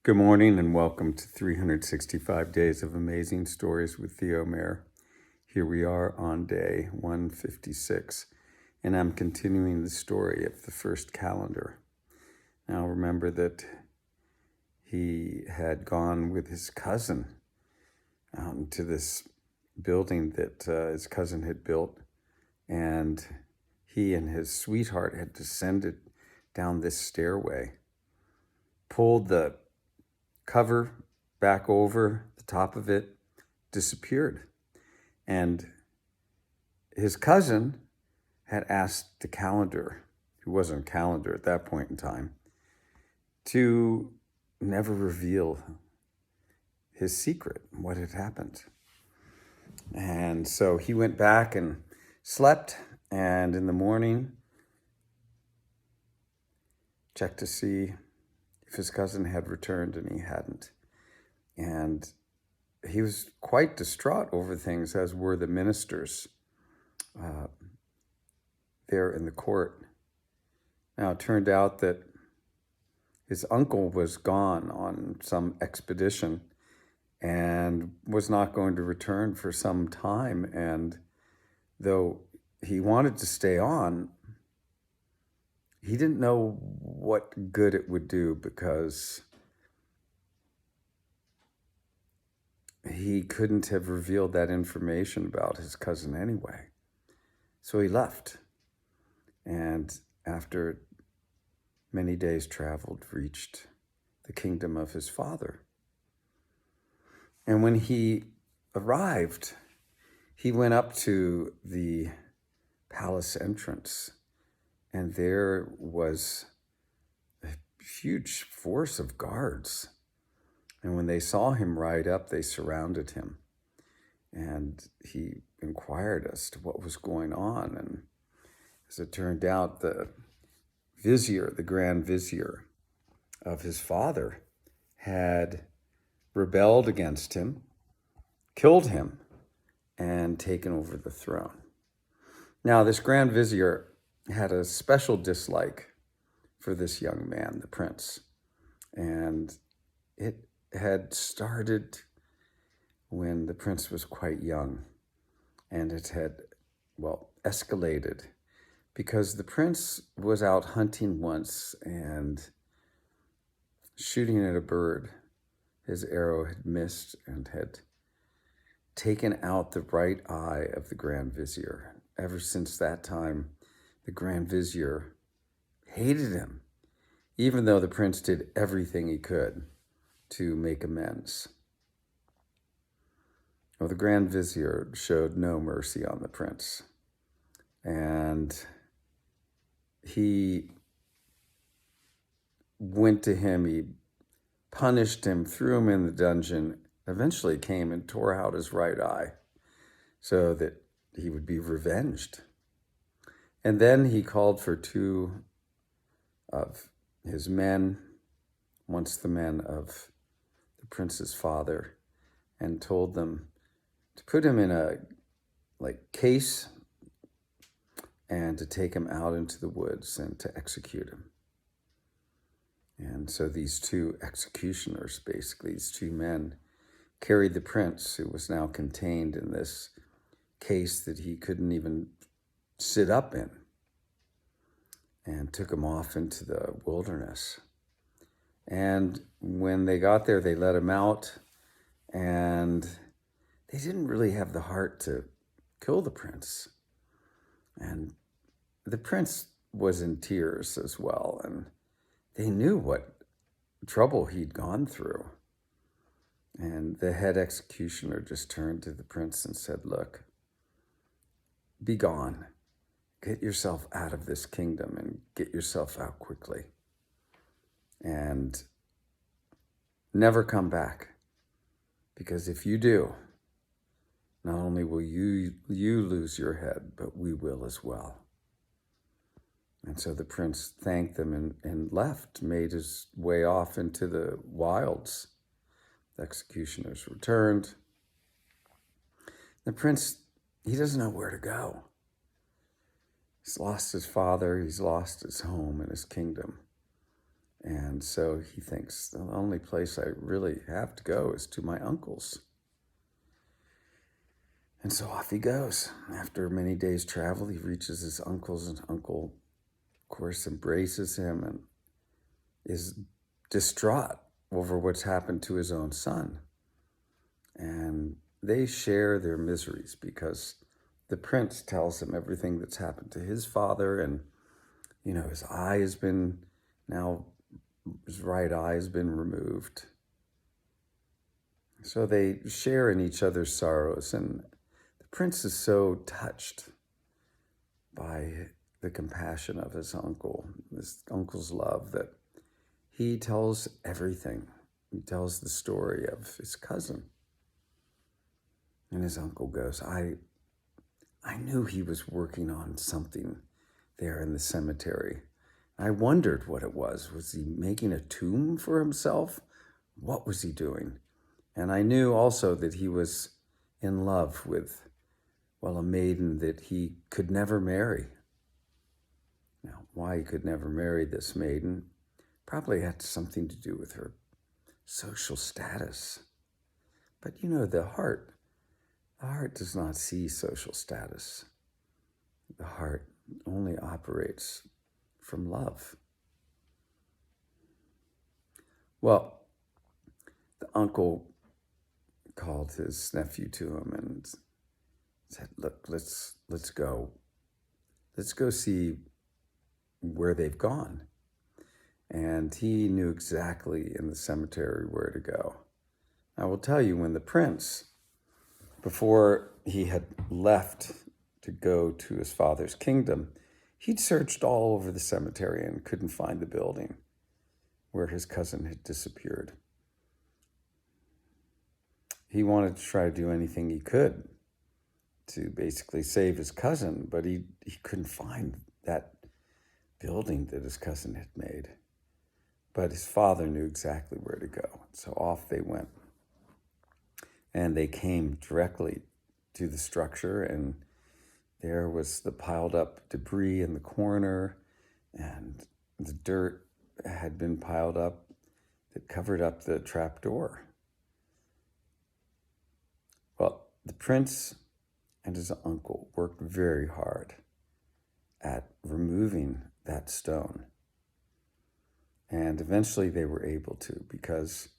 Good morning and welcome to 365 Days of Amazing Stories with Theo Mayer. Here we are on day 156, and I'm continuing the story of the first calendar. Now remember that he had gone with his cousin to this building that his cousin had built, and he and his sweetheart had descended down this stairway, pulled the cover back over the top of it, disappeared. And his cousin had asked the calendar, who wasn't a calendar at that point in time, to never reveal his secret, what had happened. And so he went back and slept, and in the morning checked to see if his cousin had returned, and he hadn't. And he was quite distraught over things, as were the ministers there in the court. Now, it turned out that his uncle was gone on some expedition and was not going to return for some time. And though he wanted to stay on, he didn't know what good it would do, because he couldn't have revealed that information about his cousin anyway. So he left, and after many days traveled, reached the kingdom of his father. And when he arrived, he went up to the palace entrance, and there was a huge force of guards. And when they saw him ride up, they surrounded him. And he inquired as to what was going on. And as it turned out, the vizier, the grand vizier of his father, had rebelled against him, killed him, and taken over the throne. Now, this grand vizier had a special dislike for this young man, the prince. And it had started when the prince was quite young, and it had, escalated because the prince was out hunting once and shooting at a bird. His arrow had missed and had taken out the right eye of the grand vizier. Ever since that time, the grand vizier hated him, even though the prince did everything he could to make amends. Well, the grand vizier showed no mercy on the prince, and he went to him, he punished him, threw him in the dungeon, eventually came and tore out his right eye so that he would be revenged. And then he called for two of his men, once the men of the prince's father, and told them to put him in a case and to take him out into the woods and to execute him. And so these two executioners, basically these two men, carried the prince, who was now contained in this case that he couldn't even sit up in, and took him off into the wilderness. And when they got there, they let him out, and they didn't really have the heart to kill the prince. And the prince was in tears as well, and they knew what trouble he'd gone through. And the head executioner just turned to the prince and said, "Look, be gone. Get yourself out of this kingdom and get yourself out quickly. And never come back. Because if you do, not only will you lose your head, but we will as well." And so the prince thanked them and left, made his way off into the wilds. The executioners returned. The prince, he doesn't know where to go. He's lost his father, he's lost his home and his kingdom. And so he thinks the only place I really have to go is to my uncle's. And so off he goes. After many days' travel, he reaches his uncle's, and uncle, of course, embraces him and is distraught over what's happened to his own son. And they share their miseries because the prince tells him everything that's happened to his father. And, his eye has been, now his right eye has been removed. So they share in each other's sorrows. And the prince is so touched by the compassion of his uncle's love, that he tells everything. He tells the story of his cousin. And his uncle goes, I knew he was working on something there in the cemetery. I wondered what it was. Was he making a tomb for himself? What was he doing? And I knew also that he was in love with, a maiden that he could never marry. Now, why he could never marry this maiden probably had something to do with her social status. But the heart does not see social status. The heart only operates from love. Well, the uncle called his nephew to him and said, look, let's go. Let's go see where they've gone. And he knew exactly in the cemetery where to go. I will tell you, when the prince, before he had left to go to his father's kingdom, he'd searched all over the cemetery and couldn't find the building where his cousin had disappeared. He wanted to try to do anything he could to basically save his cousin, but he couldn't find that building that his cousin had made. But his father knew exactly where to go. So off they went. And they came directly to the structure, and there was the piled up debris in the corner, and the dirt had been piled up that covered up the trap door. Well, the prince and his uncle worked very hard at removing that stone. And eventually they were able to, because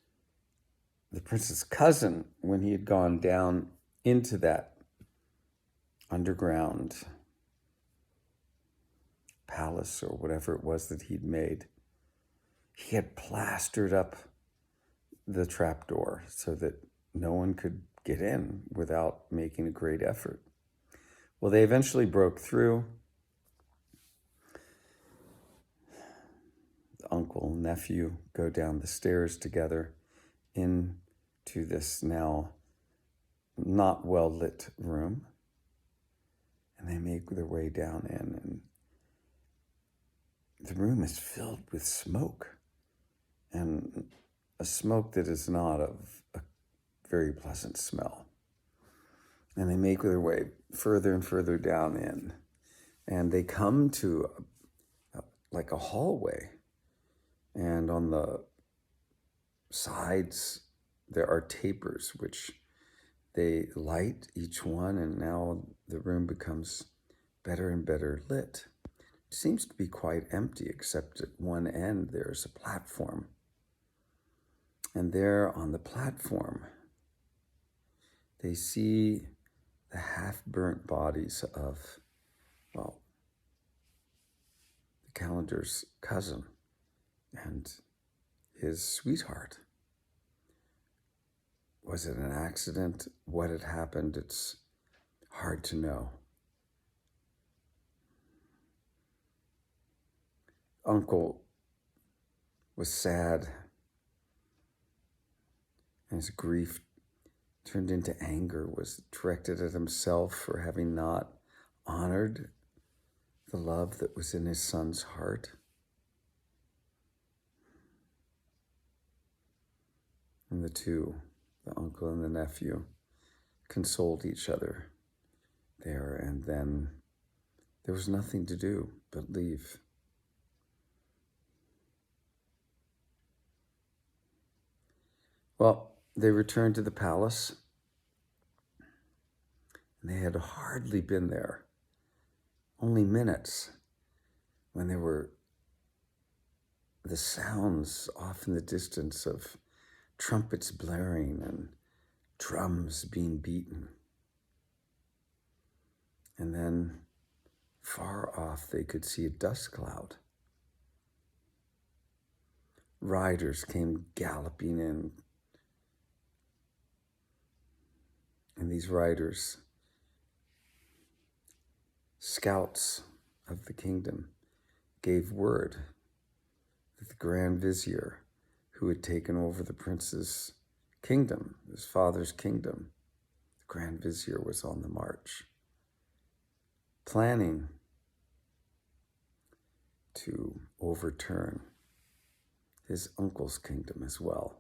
the prince's cousin, when he had gone down into that underground palace or whatever it was that he'd made, he had plastered up the trapdoor so that no one could get in without making a great effort. Well, they eventually broke through. The uncle and nephew go down the stairs together into this now not well-lit room. And they make their way down in, and the room is filled with smoke, and a smoke that is not of a very pleasant smell. And they make their way further and further down in, and they come to like a hallway, and on the sides there are tapers which they light each one, and now the room becomes better and better lit. It seems to be quite empty, except at one end there's a platform. And there on the platform, they see the half-burnt bodies of, the Calender's cousin and his sweetheart. Was it an accident? What had happened? It's hard to know. Uncle was sad, and his grief turned into anger, was directed at himself for having not honored the love that was in his son's heart. And the two, the uncle and the nephew, consoled each other there, and then there was nothing to do but leave. Well, they returned to the palace, and they had hardly been there, only minutes, when there were the sounds off in the distance of trumpets blaring and drums being beaten. And then far off they could see a dust cloud. Riders came galloping in, and these riders, scouts of the kingdom, gave word that the Grand Vizier, who had taken over the prince's kingdom, his father's kingdom, the Grand Vizier was on the march, planning to overturn his uncle's kingdom as well.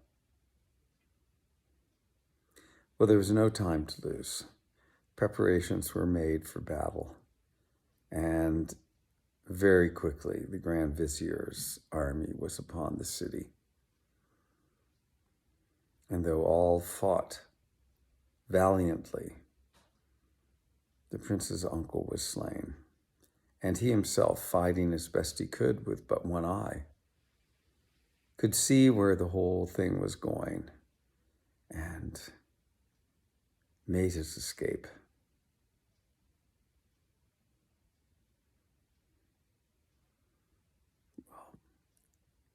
Well, there was no time to lose. Preparations were made for battle, and very quickly the Grand Vizier's army was upon the city. And though all fought valiantly, the prince's uncle was slain, and he himself, fighting as best he could with but one eye, could see where the whole thing was going and made his escape.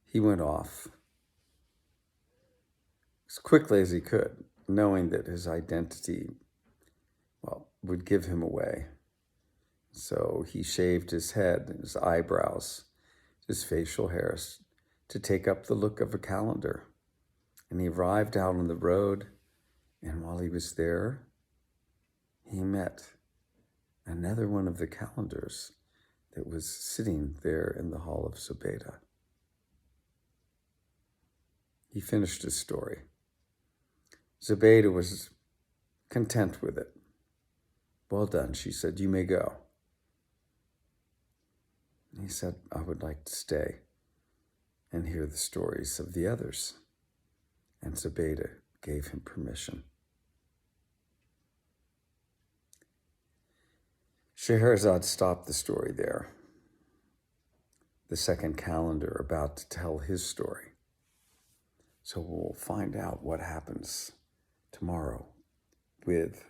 He went off as quickly as he could, knowing that his identity, would give him away. So he shaved his head, his eyebrows, his facial hairs to take up the look of a calendar. And he arrived out on the road, and while he was there, he met another one of the calendars that was sitting there in the hall of Zobeida. He finished his story. Zobeida was content with it. "Well done," she said, "you may go." He said, "I would like to stay and hear the stories of the others." And Zobeida gave him permission. Scheherazade stopped the story there. The second calendar about to tell his story. So we'll find out what happens tomorrow with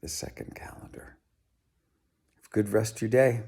the second calendar. Have a good rest of your day.